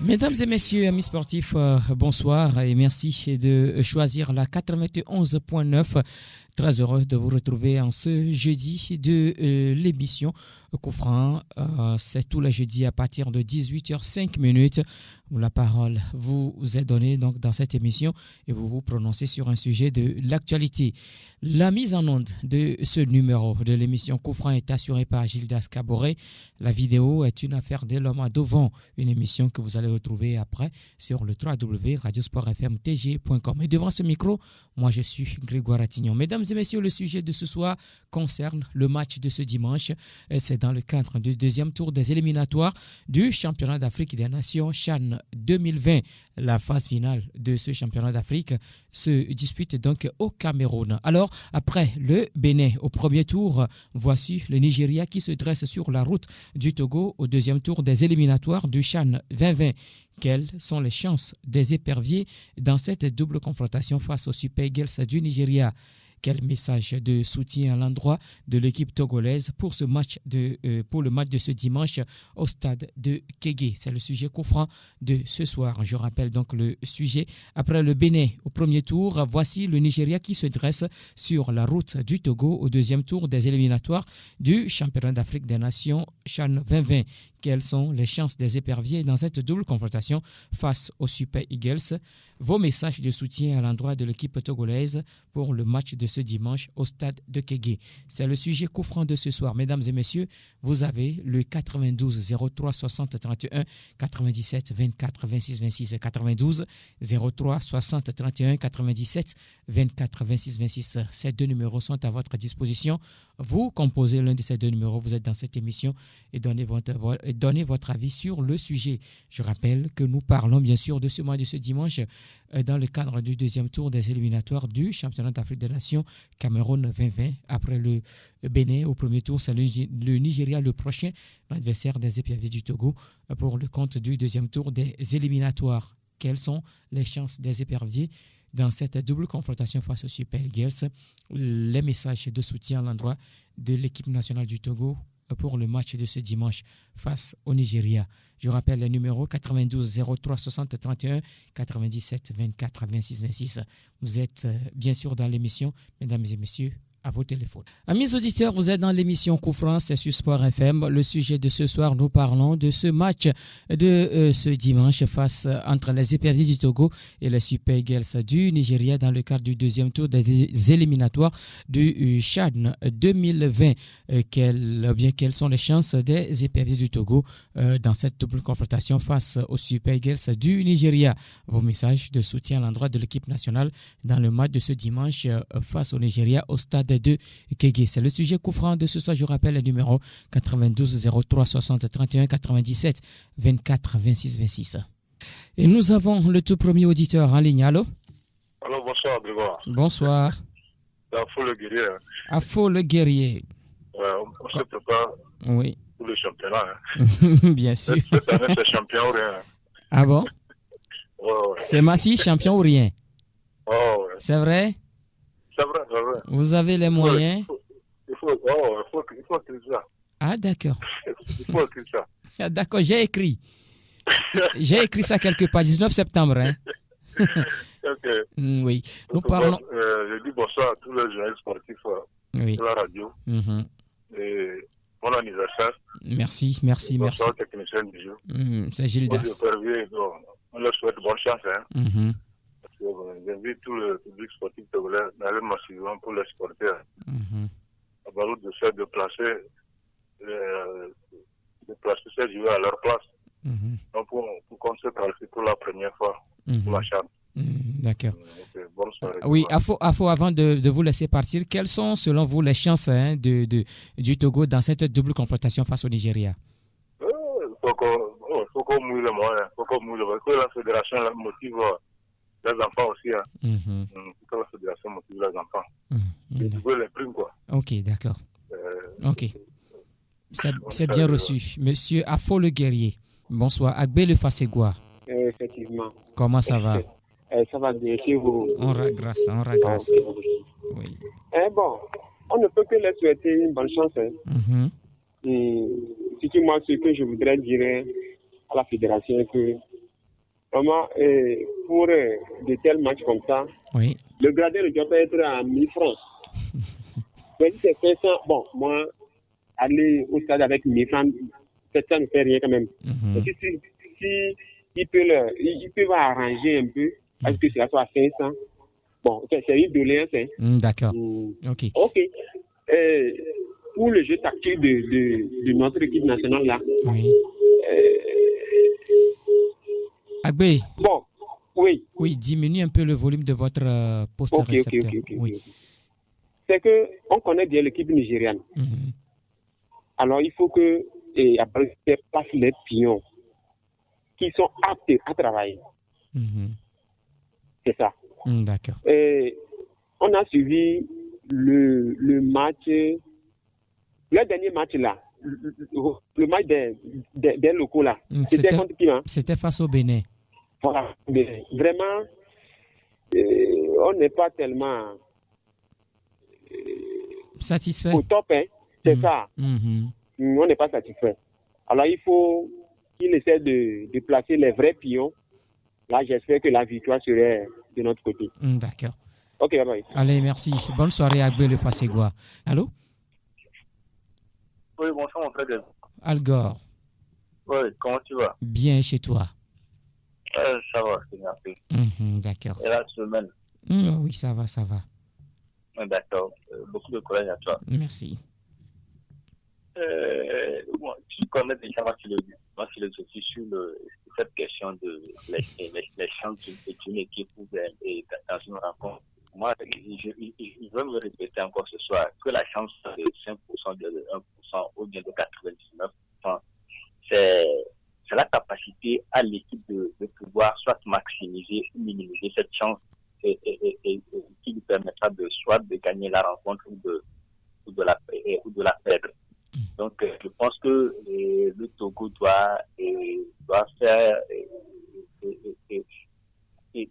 Mesdames et messieurs, amis sportifs, bonsoir et merci de choisir la 91.9. Très heureux de vous retrouver en ce jeudi de l'émission Coup franc. C'est tous les jeudis à partir de 18h05. La parole vous est donnée donc dans cette émission et vous vous prononcez sur un sujet de l'actualité. La mise en onde de ce numéro de l'émission Coup franc est assurée par Gildas Caboret. La vidéo est une affaire d'Eloma Devant, une émission que vous allez retrouver après sur le www.radiosportfmtg.com. Et devant ce micro, moi je suis Grégoire Attignon. Mesdames et messieurs, le sujet de ce soir concerne le match de ce dimanche. C'est dans le cadre du deuxième tour des éliminatoires du championnat d'Afrique des Nations CHAN 2020. La phase finale de ce championnat d'Afrique se dispute donc au Cameroun. Alors, après le Bénin au premier tour, voici le Nigeria qui se dresse sur la route du Togo au deuxième tour des éliminatoires du CHAN 2020. Quelles sont les chances des éperviers dans cette double confrontation face aux Super Eagles du Nigeria? Quel message de soutien à l'endroit de l'équipe togolaise pour le match de ce dimanche au stade de Kégué? C'est le sujet coup franc de ce soir. Je rappelle donc le sujet. Après le Bénin au premier tour, voici le Nigeria qui se dresse sur la route du Togo au deuxième tour des éliminatoires du championnat d'Afrique des Nations CHAN 2020. Quelles sont les chances des éperviers dans cette double confrontation face aux Super Eagles? Vos messages de soutien à l'endroit de l'équipe togolaise pour le match de ce dimanche au stade de Kégué. C'est le sujet coup franc de ce soir. Mesdames et messieurs, vous avez le 92 03 60 31 97 24 26 26 92 03 60 31 97 24 26 26. Ces deux numéros sont à votre disposition. Vous composez l'un de ces deux numéros. Vous êtes dans cette émission et donnez votre avis sur le sujet. Je rappelle que nous parlons bien sûr de ce match de ce dimanche dans le cadre du deuxième tour des éliminatoires du championnat d'Afrique des Nations Cameroun 2020. Après le Bénin au premier tour, c'est le Nigeria le prochain, l'adversaire des éperviers du Togo pour le compte du deuxième tour des éliminatoires. Quelles sont les chances des éperviers dans cette double confrontation face aux Super Eagles? Les messages de soutien à l'endroit de l'équipe nationale du Togo pour le match de ce dimanche face au Nigeria. Je rappelle le numéro 92 03 60 31 97 24 26 26. Vous êtes bien sûr dans l'émission, mesdames et messieurs, à vos téléphones. Amis auditeurs, vous êtes dans l'émission Coup franc, c'est sur Sport FM. Le sujet de ce soir, nous parlons de ce match de ce dimanche entre les éperviers du Togo et les Super Eagles du Nigeria dans le cadre du deuxième tour des éliminatoires du CHAN 2020. Quelles sont les chances des éperviers du Togo dans cette double confrontation face aux Super Eagles du Nigeria? Vos messages de soutien à l'endroit de l'équipe nationale dans le match de ce dimanche face au Nigeria au stade de Kégué. C'est le sujet coup franc de ce soir. Je rappelle le numéro 92 03 60 31 97 24 26 26. Et nous avons le tout premier auditeur en ligne. Allô? Allô, bonsoir, Grégoire. Bonsoir. C'est Afo le guerrier. Afo le guerrier. On se prépare oui. pour le championnat. Bien sûr. Cette année, c'est champion ou rien. Ah bon? Ouais. C'est Massy, champion ou rien? Oh, ouais. C'est vrai? C'est vrai. Vous avez les moyens? Il faut écrire ça. Ah, d'accord. Il faut écrire ça. Ah, d'accord, j'ai écrit. J'ai écrit ça quelque part, 19 septembre. Hein? Okay. Oui. Nous parlons. Je dis bonsoir à tous les journalistes sportifs de la radio. Et bon anniversaire. Merci. Bonsoir, technicien du jeu. C'est Gildas. On leur souhaite bonne chance. Hein? J'invite tout le public sportif togolais d'aller massivement pour les supporters. À Barou de se déplacer ces joueurs à leur place. Donc pour qu'on se qualifie pour la première fois pour la CHAN. D'accord. Bonne soirée. Oui, Afo, avant de vous laisser partir, quelles sont selon vous les chances du Togo dans cette double confrontation face au Nigeria? Il faut qu'on mouille le moyen. Il faut que la fédération motive les enfants aussi. Il faut que la fédération motive les enfants. Et jouer les primes, quoi. Ok, d'accord. Ok. C'est bien reçu. Monsieur Afo le guerrier. Bonsoir. Agbe le Fasegua. Effectivement. Comment ça va? Ça va bien chez vous. On regresse. Oui. Bon, on ne peut que leur souhaiter une bonne chance. Et ce que je voudrais dire à la fédération, c'est que Vraiment, pour de tels matchs comme ça, oui. Le gradé ne doit pas être à 1000 francs. Mais si c'est 500, bon, moi, aller au stade avec 1000 francs, ça ne fait rien quand même. Mm-hmm. Si il peut arranger un peu, parce que cela soit à 500. Bon, c'est une doléance. Hein. D'accord. Ok. Pour le jeu tactique de notre équipe nationale là. Oui. Agbé. Bon, oui. Oui, diminue un peu le volume de votre poste récepteur. Oui. C'est que on connaît bien l'équipe nigériane. Mm-hmm. Alors il faut que passe les pions qui sont aptes à travailler. Mm-hmm. C'est ça. D'accord. On a suivi le match, le dernier match là, le match des locaux là. C'était contre qui, hein? C'était face au Bénin. Voilà. Vraiment, on n'est pas tellement satisfait. Au top, hein? C'est ça. Mm-hmm. On n'est pas satisfait. Alors il faut qu'il essaie de placer les vrais pions. Là, j'espère que la victoire serait de notre côté. D'accord. Ok, bye. Allez, merci. Bonne soirée, Agbé le Fasegua. Allô? Oui, bonsoir, mon frère. Algor. Oui, comment tu vas? Bien chez toi. Ça va, c'est merci. D'accord. Et la semaine? Oui, ça va. D'accord. Beaucoup de courage à toi. Merci. Bon, tu connais déjà ma philosophie sur cette question de les chances d'une équipe ou dans une rencontre. Moi, je veux me répéter encore ce soir que la chance de 5%, de 1% ou bien de 99%, c'est la capacité à l'équipe de pouvoir soit maximiser ou minimiser cette chance et qui lui permettra de soit de gagner la rencontre ou de la perdre. Donc, je pense que le Togo doit faire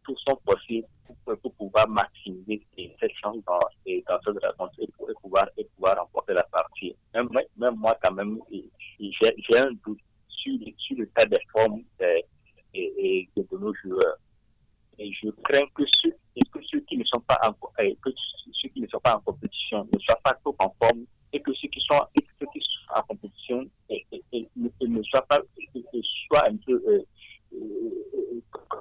tout son possible pour pouvoir maximiser cette chance dans cette rencontre et pouvoir remporter la partie. Même moi, quand même, j'ai un doute sur l'état des formes de nos joueurs. Et je crains que ceux qui ne sont pas en compétition ne soient pas trop en forme et que ceux qui sont en compétition ne soient pas soient un peu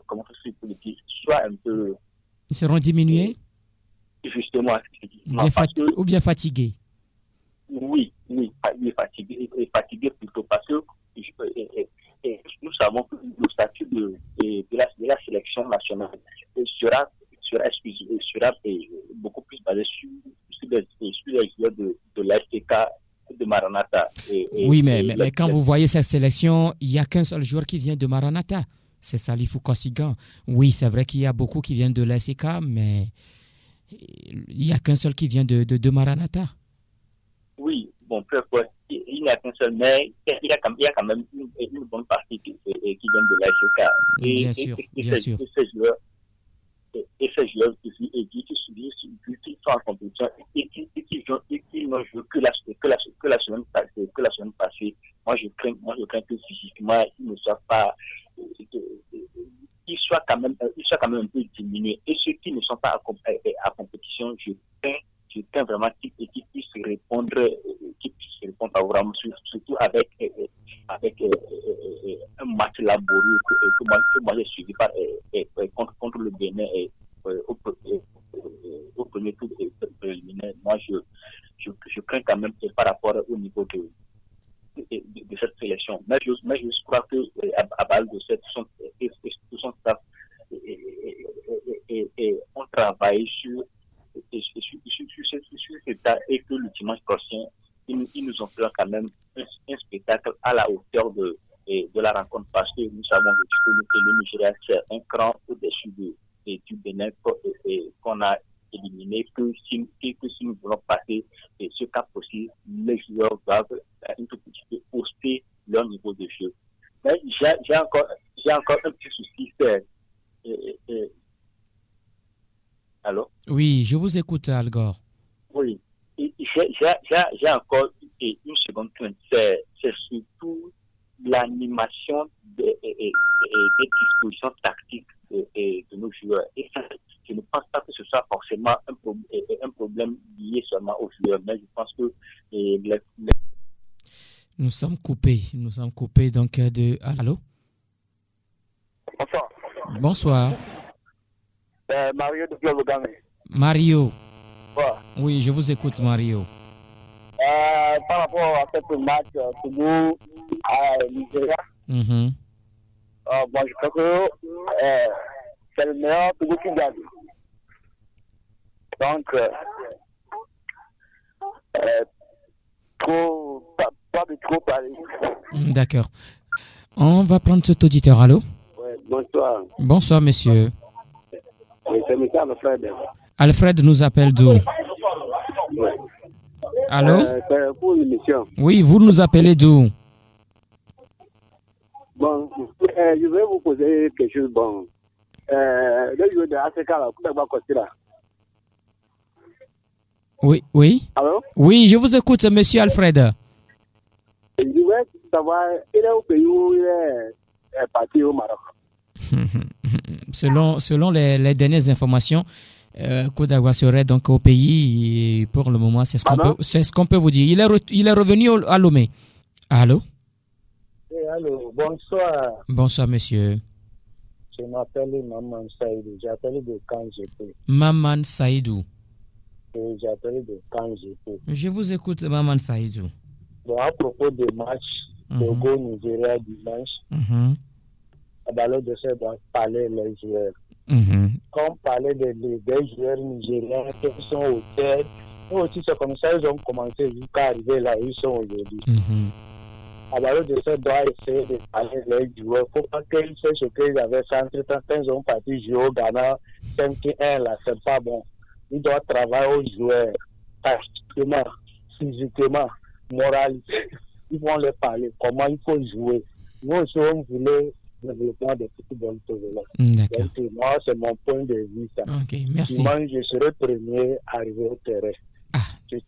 comment ça se peut dire, soit un peu ils seront diminués justement ou bien fatigués. Oui, fatigués plutôt parce que nous savons que le statut de la sélection nationale sera beaucoup plus basé sur les joueurs de l'ASTK de Maranatha. Oui, mais quand vous voyez cette sélection, il n'y a qu'un seul joueur qui vient de Maranatha. C'est Salifou Kossigan. Oui, c'est vrai qu'il y a beaucoup qui viennent de l'ASTK, mais il n'y a qu'un seul qui vient de Maranatha. Oui, bon, il n'y a qu'un seul, mais il y a quand même une bonne partie qui vient de l'ASTK. Bien sûr. Et ces joueurs qui sont en compétition et qui n'ont joué que la semaine passée, moi je crains que physiquement ils ne soient pas, ils soient quand même un peu diminués. Et ceux qui ne sont pas à compétition, je crains vraiment qu'ils puissent répondre favorablement, surtout avec un match laborieux que moi j'ai suivi contre le Bénin au premier tour préliminaire. Moi je crains quand même par rapport au niveau de cette sélection. Mais je crois que à base de son staff on travaille sur ça et que le dimanche prochain ils nous ont fait quand même un spectacle à la hauteur de la rencontre parce que nous savons que le Nigeria c'est un cran au-dessus du Bénin qu'on a éliminé, que si nous voulons passer ce cap possible, les joueurs doivent un tout petit peu hausser leur niveau de jeu. Mais j'ai encore un petit souci, allô? Oui, je vous écoute, Algor. Oui, j'ai encore une seconde crainte. C'est surtout l'animation des dispositions tactiques de nos joueurs. Et ça, je ne pense pas que ce soit forcément un problème lié seulement aux joueurs, mais je pense que Nous sommes coupés donc de... Allô? Bonsoir. Bonsoir. Mario de Club Gamé. Mario. Ouais. Oui, je vous écoute, Mario. Par rapport à ce match, Togo à Nigeria, moi je crois que c'est le meilleur Togo qui gagne. Donc, pas de trop parler. D'accord. On va prendre cet auditeur. Allô? Ouais, bonsoir. Bonsoir, monsieur. Oui, c'est M. Alfred. Alfred nous appelle d'où? Ouais. Allô? C'est pour l'émission. Oui, vous nous appelez d'où? Bon, je vais vous poser quelque chose. Bon, le jeu de ACK, là, là. Oui. Allô? Oui, je vous écoute, monsieur Alfred. Je voulais savoir, il est au pays où il est parti au Maroc. Selon les dernières informations, Kodagwa serait donc au pays et pour le moment, c'est ce qu'on peut vous dire. Il est revenu à Lomé. Allô? Allô, bonsoir. Bonsoir, monsieur. Je m'appelle Maman Saïdou. J'ai appelé de Kanjépé. Maman Saïdou. J'ai appelé de Kanjépé. Je vous écoute, Maman Saïdou. Bon, à propos des matchs Togo-Nigeria dimanche, alors de ça, doit parler les joueurs. Quand on parlait des joueurs nigériens qui sont au terre, eux aussi c'est comme ça, ils ont commencé jusqu'à arriver là où ils sont aujourd'hui. Alors de ça, doit essayer de parler les joueurs. Il ne faut pas qu'ils sachent ce qu'ils avaient fait entre-temps. Quand ils ont parti jouer au Ghana, 5-1 là, c'est pas bon. Ils doivent travailler aux joueurs, tactiquement, physiquement, moralement. Ils vont leur parler comment il faut jouer. Nous aussi, on voulait le développement des football togolais. D'accord. Donc, moi, c'est mon point de vue. Ça. Ok, merci. Dimanche, je serai premier arrivé au terrain.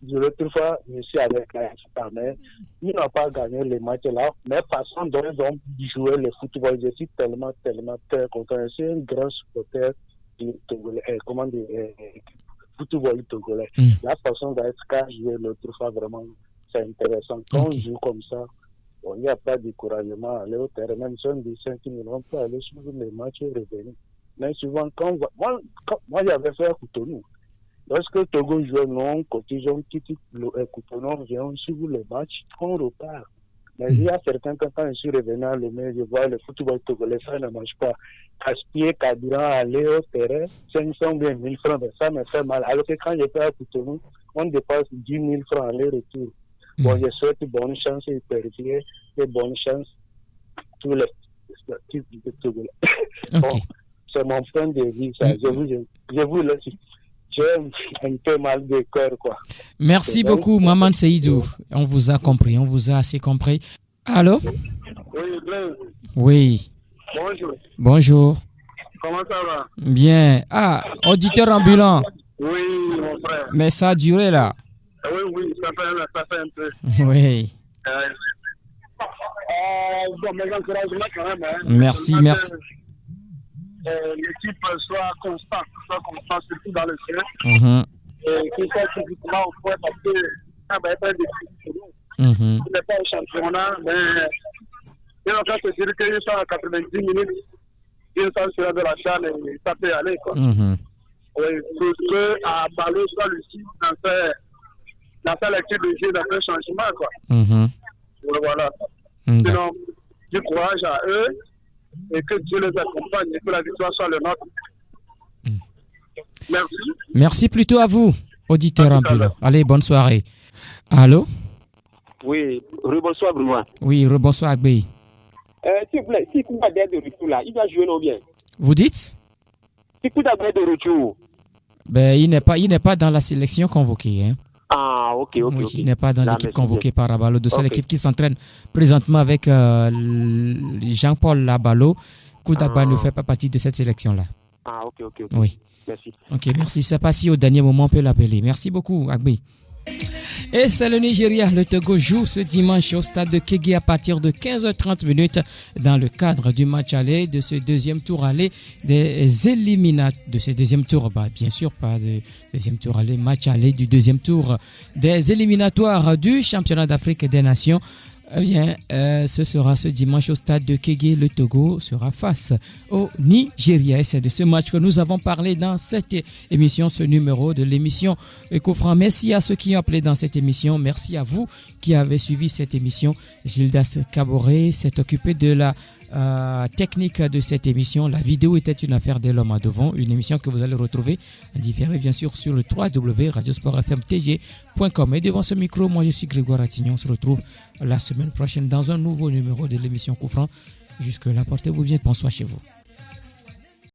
L'autre fois, je suis avec la mais ils n'ont pas gagné les matchs là. Mais façon dont ils ont joué le football, je suis tellement très content. Je suis un grand supporter du Togolais, football togolais. La façon dont ils ont joué l'autre fois, vraiment, c'est intéressant. Quand on joue comme ça, il n'y a pas de découragement à aller au terrain. Même si on dit 5 000, on peut aller suivre les matchs et revenir. Mais souvent, moi j'avais fait Cotonou. Lorsque Togo jouait, nous, on cotise un petit Cotonou, on vient, on suit les matchs, on repart. Mais il y a certains temps, quand je suis revenu à Lomé, je vois le football togolais, ça ne marche pas. Aspirer, carburant, aller au terrain, 500 ou bien 1000 francs, ça me fait mal. Alors que quand j'étais à Cotonou, on dépasse 10 000 francs aller-retour. Bon, je souhaite bonne chance et perdre et bonne chance tous les types de Togolais. Bon, c'est mon point de vue, ça. Je vous laisse. J'ai un peu mal de cœur, quoi. Merci beaucoup, Maman Seydou. On vous a compris, on vous a assez compris. Allô? Oui, Blaise. Oui. Bonjour. Bonjour. Comment ça va? Bien. Ah, auditeur ambulant. Oui, mon frère. Mais ça a duré, là. Oui, ça fait un peu. Oui. Bon, mes encouragements quand même. Hein. Merci. L'équipe soit constante, surtout dans le jeu. Et qu'il soit physiquement au point parce que ça va être un défi pour nous. Il n'est pas au championnat, mais il va se dire qu'il sont à 90 minutes, il sera de la chaîne et ça peut aller. Quoi. Oui, pour que à Ballot soit lucide dans sa lecture de jeu, dans un changement. Quoi. Voilà. Sinon, du courage à eux. Et que Dieu les accompagne et que la victoire soit le nôtre. Merci. Merci plutôt à vous, auditeur ambulant. Allez, bonne soirée. Allô? Oui, rebonsoir, Bruno. Oui, rebonsoir, Agbey. S'il vous plaît, si Kouda est de retour là, il va jouer non bien. Vous dites? Si Kouda est de retour. Ben, il n'est pas dans la sélection convoquée. Hein. Ah, ok. Oui, il n'est pas dans l'équipe convoquée par Abalo. C'est l'équipe qui s'entraîne présentement avec Jean-Paul Labalo. Koudagba ne fait pas partie de cette sélection-là. Ah, ok. Oui. Merci. Ok, merci. C'est pas si au dernier moment on peut l'appeler. Merci beaucoup, Agbey. Et c'est le Nigeria. Le Togo joue ce dimanche au stade de Kégué à partir de 15h30 dans le cadre du match aller de ce deuxième tour aller des éliminatoires. De ce deuxième tour, bien sûr, pas de deuxième tour aller, match aller du deuxième tour des éliminatoires du championnat d'Afrique des Nations. Eh bien, ce sera ce dimanche au stade de Kégué. Le Togo sera face au Nigeria. Et c'est de ce match que nous avons parlé dans cette émission, ce numéro de l'émission Coup-Franc. Merci à ceux qui ont appelé dans cette émission. Merci à vous qui avez suivi cette émission. Gildas Kaboré s'est occupé de la technique de cette émission. La vidéo était une affaire de l'homme à devant, une émission que vous allez retrouver en différé bien sûr sur le www.radiosportfmtg.com. Et devant ce micro, moi je suis Grégoire Attignon. On se retrouve la semaine prochaine dans un nouveau numéro de l'émission Coup-Franc. Jusque là, portez-vous bien, bonsoir chez vous.